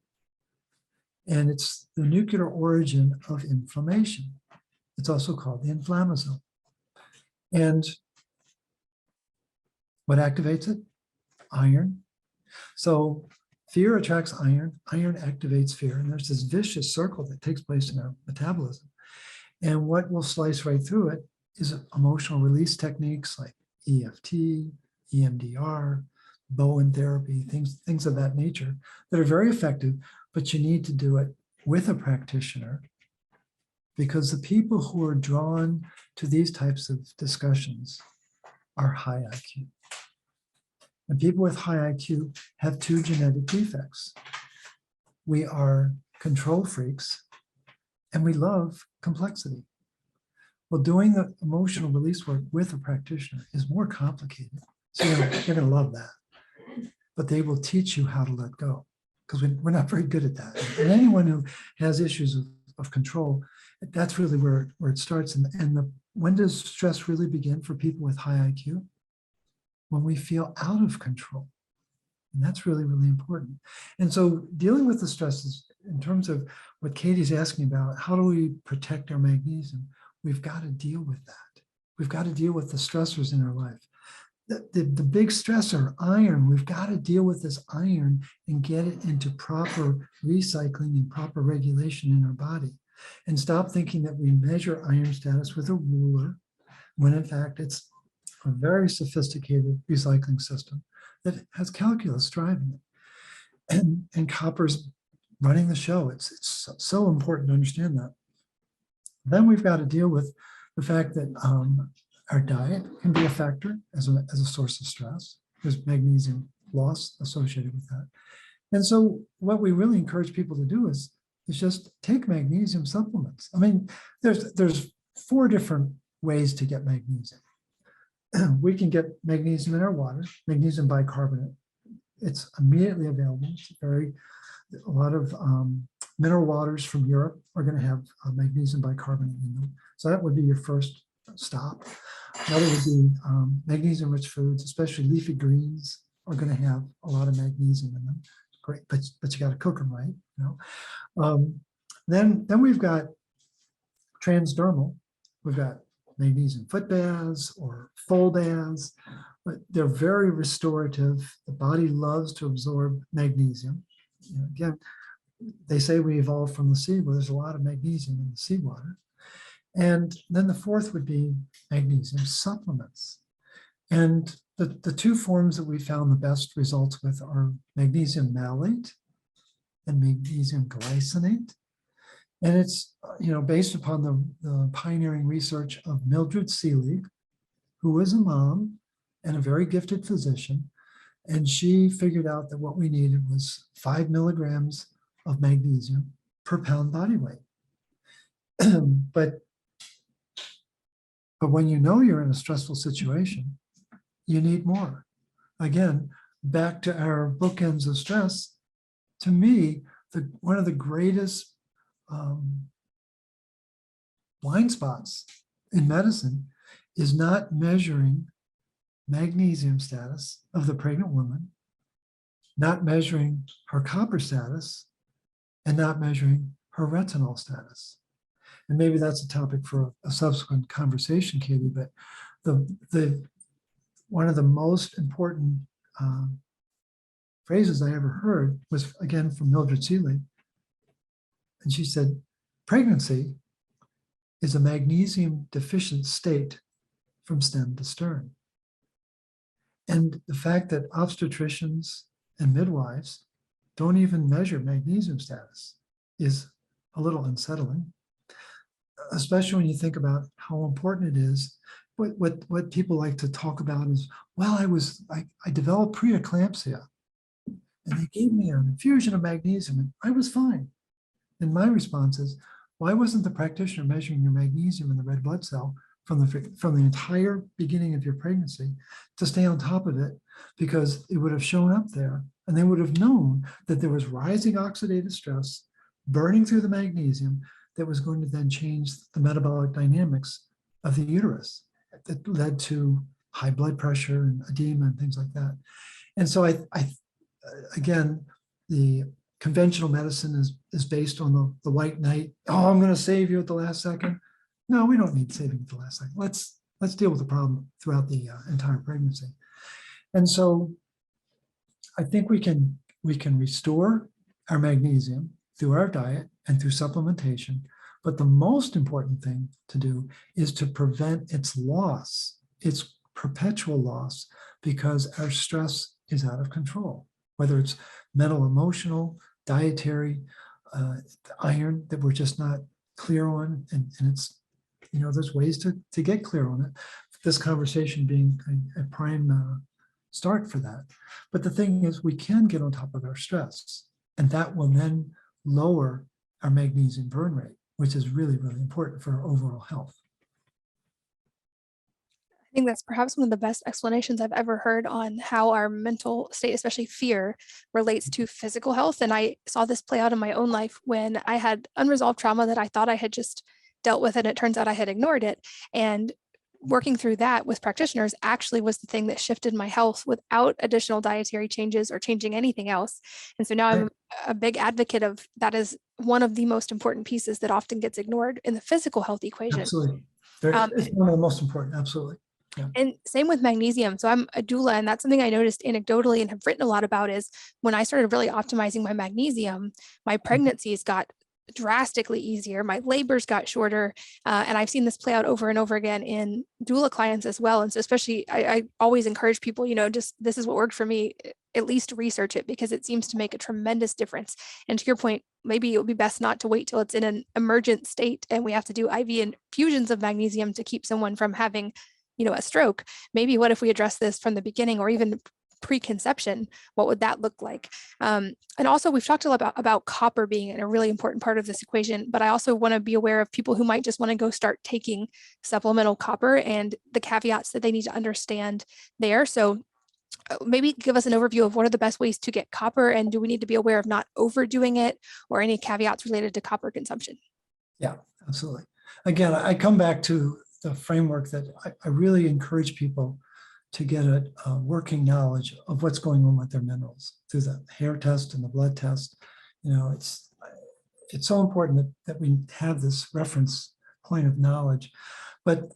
And it's the nuclear origin of inflammation. It's also called the inflammasome. And what activates it? Iron. So fear attracts iron. Iron activates fear. And there's this vicious circle that takes place in our metabolism. And what will slice right through it is emotional release techniques like EFT, EMDR, Bowen therapy, things of that nature that are very effective, but you need to do it with a practitioner, because the people who are drawn to these types of discussions are high IQ. And people with high IQ have two genetic defects. We are control freaks and we love complexity. Well, doing the emotional release work with a practitioner is more complicated. So you're going to love that. But they will teach you how to let go, because we're not very good at that. And anyone who has issues of control, that's really where it starts. When does stress really begin for people with high IQ? When we feel out of control. And that's really, really important. And so dealing with the stresses in terms of what Katie's asking about, how do we protect our magnesium? We've got to deal with that. We've got to deal with the stressors in our life. The big stressor, iron, we've got to deal with this iron and get it into proper recycling and proper regulation in our body. And stop thinking that we measure iron status with a ruler, when in fact it's a very sophisticated recycling system that has calculus driving it. And copper's running the show. It's so important to understand that. Then we've got to deal with the fact that our diet can be a factor as a source of stress. There's magnesium loss associated with that. And so what we really encourage people to do is just take magnesium supplements. I mean, there's 4 different ways to get magnesium. We can get magnesium in our water, magnesium bicarbonate. It's immediately available. It's a lot of mineral waters from Europe are going to have magnesium bicarbonate in them. So that would be your first stop. Another would be magnesium-rich foods, especially leafy greens, are going to have a lot of magnesium in them. Great, but you got to cook them right. Then we've got transdermal. We've got magnesium foot baths or full baths, but they're very restorative. The body loves to absorb magnesium. Again, they say we evolved from the sea, but there's a lot of magnesium in the seawater. And then the fourth would be magnesium supplements. And the 2 forms that we found the best results with are magnesium malate and magnesium glycinate. And it's based upon the pioneering research of Mildred Seelig, who was a mom and a very gifted physician. And she figured out that what we needed was 5 milligrams of magnesium per pound body weight. But when you're in a stressful situation, you need more. Again, back to our bookends of stress, to me, one of the greatest blind spots in medicine is not measuring magnesium status of the pregnant woman, not measuring her copper status, and not measuring her retinol status. And maybe that's a topic for a subsequent conversation, Katie, but one of the most important phrases I ever heard was, again, from Mildred Seelig. And she said, pregnancy is a magnesium deficient state from stem to stern. And the fact that obstetricians and midwives don't even measure magnesium status is a little unsettling, especially when you think about how important it is. What people like to talk about is, well, I developed preeclampsia and they gave me an infusion of magnesium and I was fine. And my response is, why wasn't the practitioner measuring your magnesium in the red blood cell from the entire beginning of your pregnancy to stay on top of it? Because it would have shown up there and they would have known that there was rising oxidative stress burning through the magnesium that was going to then change the metabolic dynamics of the uterus that led to high blood pressure and edema and things like that. And so again, the conventional medicine is based on the white knight. Oh, I'm going to save you at the last second. No, we don't need saving at the last second. Let's deal with the problem throughout the entire pregnancy. And so I think we can restore our magnesium through our diet and through supplementation, But the most important thing to do is to prevent its loss, its perpetual loss, because our stress is out of control, whether it's mental, emotional, dietary, iron that we're just not clear on. And it's, there's ways to get clear on it. This conversation being a prime start for that. But the thing is, we can get on top of our stress, and that will then lower our magnesium burn rate, which is really, really important for our overall health. I think that's perhaps one of the best explanations I've ever heard on how our mental state, especially fear, relates to physical health. And I saw this play out in my own life when I had unresolved trauma that I thought I had just dealt with, and it turns out I had ignored it. And working through that with practitioners actually was the thing that shifted my health without additional dietary changes or changing anything else. And so now I'm a big advocate of that. Is one of the most important pieces that often gets ignored in the physical health equation. Absolutely. It's one of the most important. Absolutely. Yeah. And same with magnesium. So I'm a doula, and that's something I noticed anecdotally and have written a lot about, is when I started really optimizing my magnesium, my pregnancies got drastically easier. My labors got shorter. And I've seen this play out over and over again in doula clients as well. And so especially, I always encourage people, just this is what worked for me, at least research it, because it seems to make a tremendous difference. And to your point, maybe it would be best not to wait till it's in an emergent state and we have to do IV infusions of magnesium to keep someone from having, a stroke. Maybe what if we address this from the beginning, or even preconception? What would that look like? And also, we've talked a lot about copper being a really important part of this equation, but I also want to be aware of people who might just want to go start taking supplemental copper and the caveats that they need to understand there. So maybe give us an overview of what are the best ways to get copper, and do we need to be aware of not overdoing it, or any caveats related to copper consumption? Yeah, absolutely. Again, I come back to the framework that I really encourage people to get a working knowledge of what's going on with their minerals through the hair test and the blood test. It's so important that we have this reference point of knowledge. But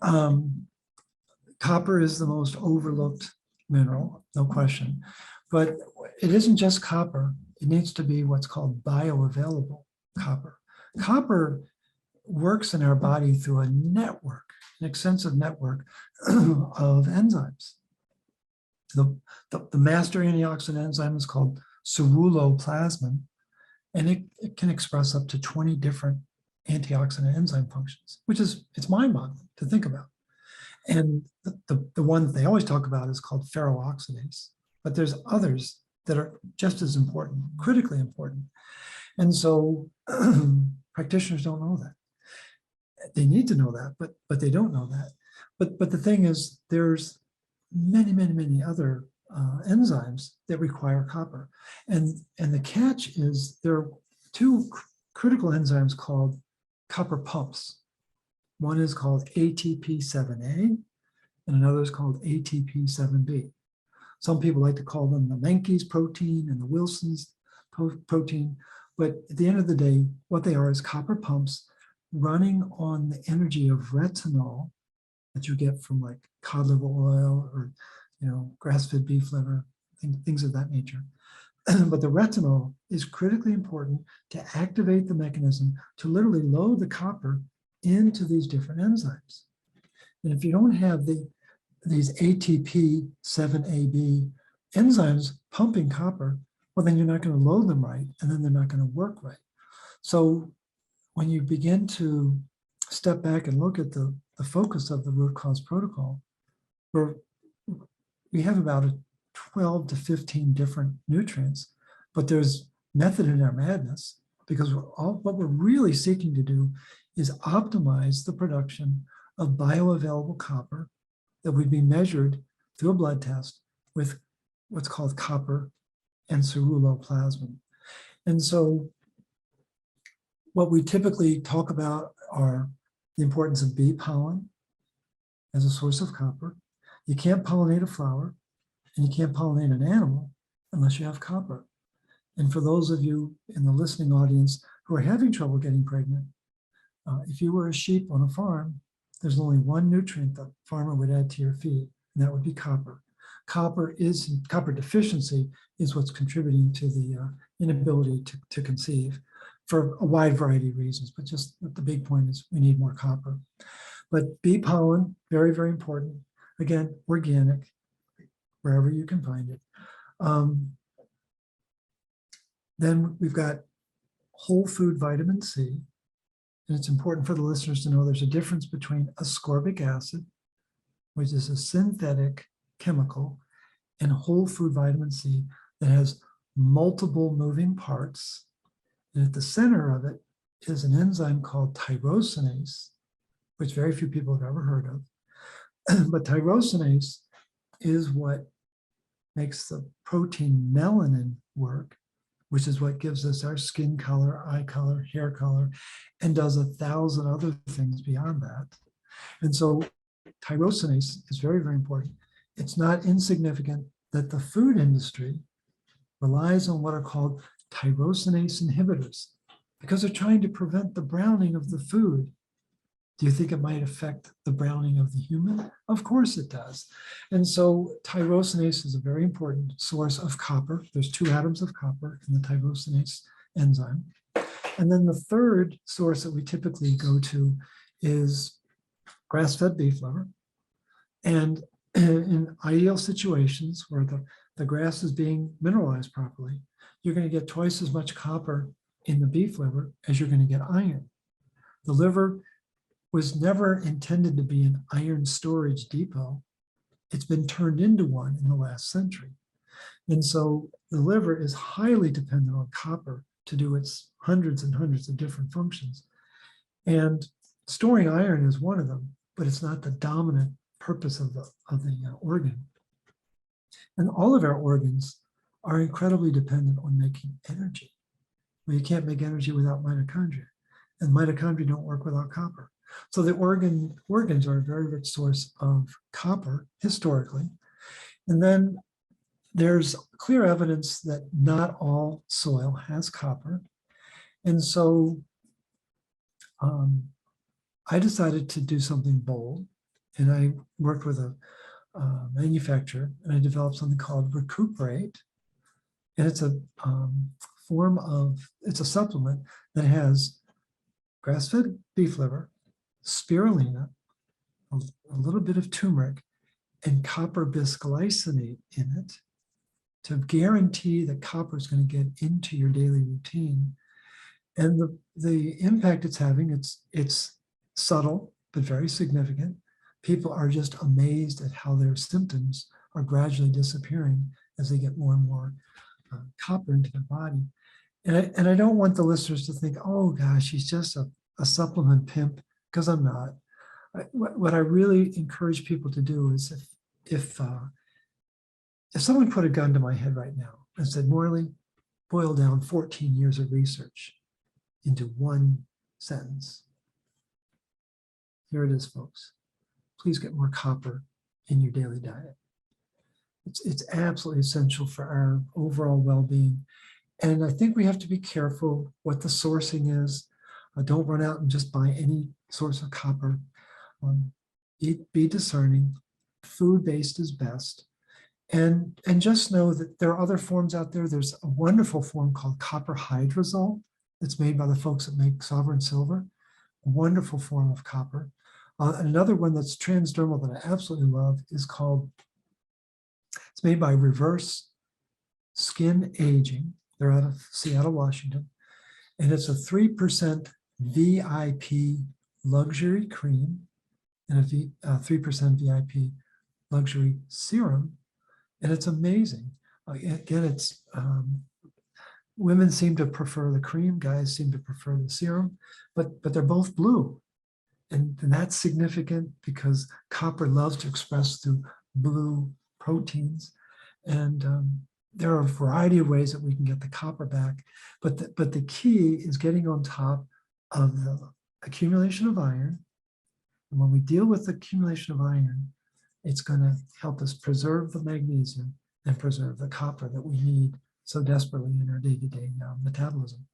copper is the most overlooked mineral, no question. But it isn't just copper. It needs to be what's called bioavailable copper. Copper works in our body through a network, an extensive network of enzymes. The master antioxidant enzyme is called ceruloplasmin, and it can express up to 20 different antioxidant enzyme functions, which is, it's mind-boggling to think about. And the one that they always talk about is called ferroxidase, but there's others that are just as important, critically important. And so practitioners don't know that. They need to know that, but they don't know that. But the thing is, there's many, many, many other enzymes that require copper. And the catch is there are two critical enzymes called copper pumps. One is called ATP7A, and another is called ATP7B. Some people like to call them the Menkes protein and the Wilson's protein. But at the end of the day, what they are is copper pumps running on the energy of retinol that you get from like cod liver oil or grass-fed beef liver, things of that nature. But the retinol is critically important to activate the mechanism to literally load the copper into these different enzymes. And if you don't have these ATP7AB enzymes pumping copper, well, then you're not going to load them right, and then they're not going to work right. So when you begin to step back and look at the focus of the root cause protocol, we have about 12 to 15 different nutrients, but there's method in our madness, because what we're really seeking to do is optimize the production of bioavailable copper that would be measured through a blood test with what's called copper and ceruloplasmin. And so what we typically talk about are the importance of bee pollen as a source of copper. You can't pollinate a flower, and you can't pollinate an animal unless you have copper. And for those of you in the listening audience who are having trouble getting pregnant, if you were a sheep on a farm, there's only one nutrient the farmer would add to your feed, and that would be copper. Copper deficiency is what's contributing to the inability to conceive. for a wide variety of reasons, but just the big point is we need more copper. But bee pollen, very, very important. Again, organic, wherever you can find it. Then we've got whole food vitamin C. And it's important for the listeners to know there's a difference between ascorbic acid, which is a synthetic chemical, and whole food vitamin C that has multiple moving parts. And at the center of it is an enzyme called tyrosinase, which very few people have ever heard of. But tyrosinase is what makes the protein melanin work, which is what gives us our skin color, eye color, hair color, and does 1,000 other things beyond that. And so tyrosinase is very, very important. It's not insignificant that the food industry relies on what are called tyrosinase inhibitors because they're trying to prevent the browning of the food. Do you think it might affect the browning of the human? Of course it does. And so tyrosinase is a very important source of copper. There's 2 atoms of copper in the tyrosinase enzyme. And then the third source that we typically go to is grass-fed beef liver. And in ideal situations where the grass is being mineralized properly, you're going to get twice as much copper in the beef liver as you're going to get iron. The liver was never intended to be an iron storage depot. It's been turned into one in the last century. And so the liver is highly dependent on copper to do its hundreds and hundreds of different functions. And storing iron is one of them, but it's not the dominant purpose of the organ. And all of our organs are incredibly dependent on making energy. Well, you can't make energy without mitochondria, and mitochondria don't work without copper. So the organs are a very rich source of copper historically. And then there's clear evidence that not all soil has copper. And so I decided to do something bold. And I worked with a manufacturer and I developed something called Recuperate. And it's a it's a supplement that has grass-fed beef liver, spirulina, a little bit of turmeric, and copper bisglycinate in it to guarantee that copper is going to get into your daily routine. And the impact it's having, it's subtle, but very significant. People are just amazed at how their symptoms are gradually disappearing as they get more and more copper into their body. And I don't want the listeners to think, oh gosh, he's just a supplement pimp, because I'm not. What I really encourage people to do is if someone put a gun to my head right now and said, Morley, boil down 14 years of research into one sentence. Here it is, folks. Please get more copper in your daily diet. It's absolutely essential for our overall well-being. And I think we have to be careful what the sourcing is. Don't run out and just buy any source of copper. Be discerning. Food-based is best. And just know that there are other forms out there. There's a wonderful form called copper hydrosol that's made by the folks that make Sovereign Silver. A wonderful form of copper. And another one that's transdermal that I absolutely love is called, it's made by Reverse Skin Aging. They're out of Seattle, Washington. And it's a 3% VIP luxury cream and a 3% VIP luxury serum. And it's amazing. Again, it's women seem to prefer the cream, guys seem to prefer the serum, but they're both blue. And that's significant because copper loves to express through blue proteins. And there are a variety of ways that we can get the copper back. But the key is getting on top of the accumulation of iron. And when we deal with the accumulation of iron, it's going to help us preserve the magnesium and preserve the copper that we need so desperately in our day-to-day metabolism.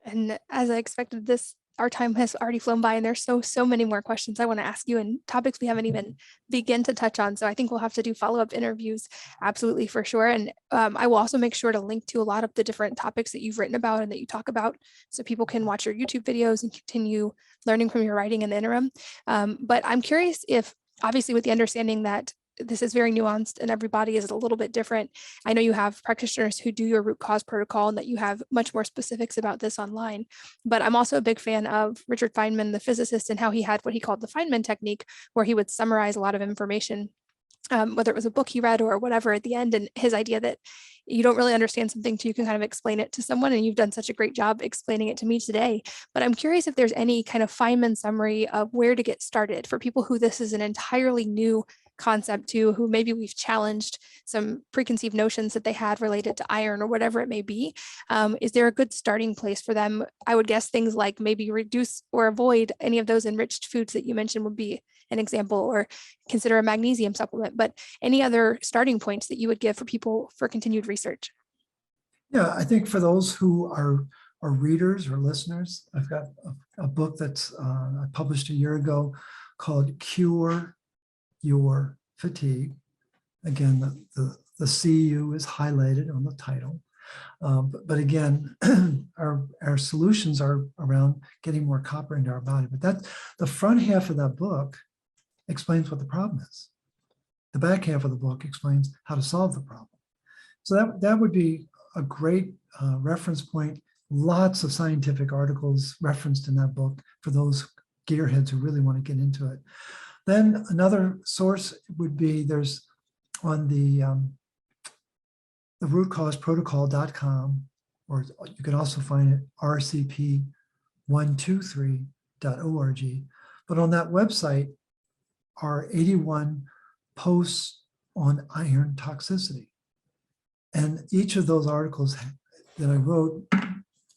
And as I expected, this our time has already flown by, and there's so many more questions I want to ask you and topics we haven't even begin to touch on. So I think we'll have to do follow-up interviews, absolutely, for sure. And I will also make sure to link to a lot of the different topics that you've written about and that you talk about, so people can watch your YouTube videos and continue learning from your writing in the interim. But I'm curious if, obviously, with the understanding that this is very nuanced and everybody is a little bit different. I know you have practitioners who do your root cause protocol and that you have much more specifics about this online, but I'm also a big fan of Richard Feynman, the physicist, and how he had what he called the Feynman technique, where he would summarize a lot of information, whether it was a book he read or whatever at the end. And his idea that you don't really understand something till you can kind of explain it to someone. And you've done such a great job explaining it to me today. But I'm curious if there's any kind of Feynman summary of where to get started for people who this is an entirely new concept to, who maybe we've challenged some preconceived notions that they had related to iron or whatever it may be. Is there a good starting place for them? I would guess things like maybe reduce or avoid any of those enriched foods that you mentioned would be an example, or consider a magnesium supplement, but any other starting points that you would give for people for continued research? Yeah, I think for those who are readers or listeners, I've got a book that's I published a year ago called Cure Your Fatigue. Again, the CU is highlighted on the title. But again, our solutions are around getting more copper into our body. But that the front half of that book explains what the problem is. The back half of the book explains how to solve the problem. So that would be a great reference point. Lots of scientific articles referenced in that book for those gearheads who really want to get into it. Then another source would be, there's on the rootcauseprotocol.com, or you can also find it rcp123.org. But on that website are 81 posts on iron toxicity. And each of those articles that I wrote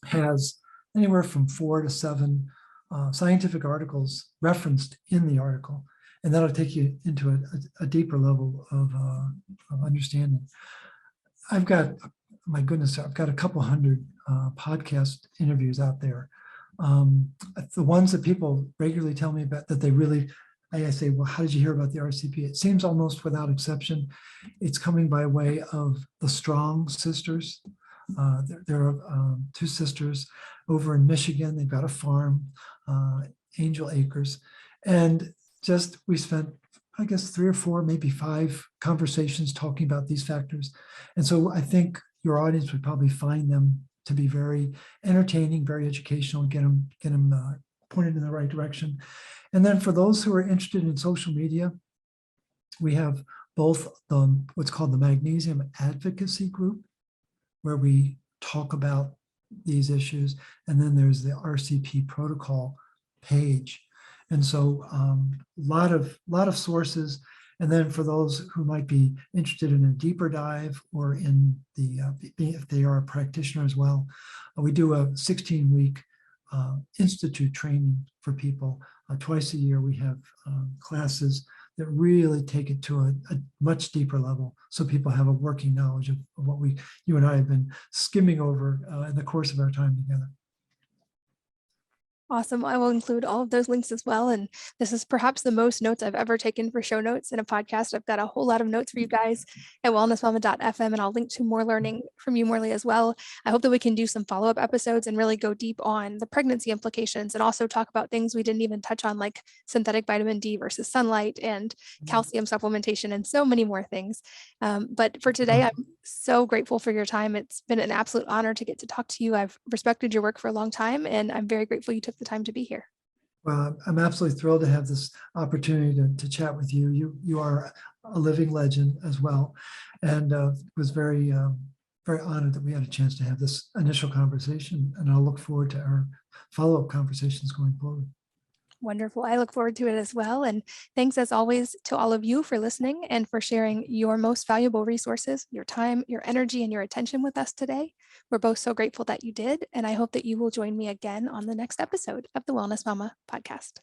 has anywhere from 4 to 7 scientific articles referenced in the article. And that'll take you into a deeper level of understanding. I've got, my goodness, I've got a couple hundred podcast interviews out there. The ones that people regularly tell me about that they really, I say, well, how did you hear about the RCP? It seems almost without exception, it's coming by way of the Strong sisters. There are 2 sisters over in Michigan. They've got a farm, Angel Acres. And just, we spent, I guess, 3 or 4, maybe 5 conversations talking about these factors. And so I think your audience would probably find them to be very entertaining, very educational, get them pointed in the right direction. And then for those who are interested in social media, we have both what's called the Magnesium Advocacy Group, where we talk about these issues. And then there's the RCP protocol page. And so a lot of sources. And then for those who might be interested in a deeper dive, or in if they are a practitioner as well, we do a 16-week institute training for people. Twice a year, we have classes that really take it to a much deeper level, so people have a working knowledge of what you and I have been skimming over in the course of our time together. Awesome. I will include all of those links as well. And this is perhaps the most notes I've ever taken for show notes in a podcast. I've got a whole lot of notes for you guys at wellnessmama.fm, and I'll link to more learning from you, Morley, as well. I hope that we can do some follow-up episodes and really go deep on the pregnancy implications, and also talk about things we didn't even touch on, like synthetic vitamin D versus sunlight and calcium supplementation, and so many more things. But for today, I'm so grateful for your time. It's been an absolute honor to get to talk to you. I've respected your work for a long time, and I'm very grateful you took the time to be here. Well, I'm absolutely thrilled to have this opportunity to chat with you. You are a living legend as well, and was very honored that we had a chance to have this initial conversation. And I'll look forward to our follow-up conversations going forward. Wonderful. I look forward to it as well. And thanks, as always, to all of you for listening and for sharing your most valuable resources, your time, your energy, and your attention with us today. We're both so grateful that you did. And I hope that you will join me again on the next episode of the Wellness Mama podcast.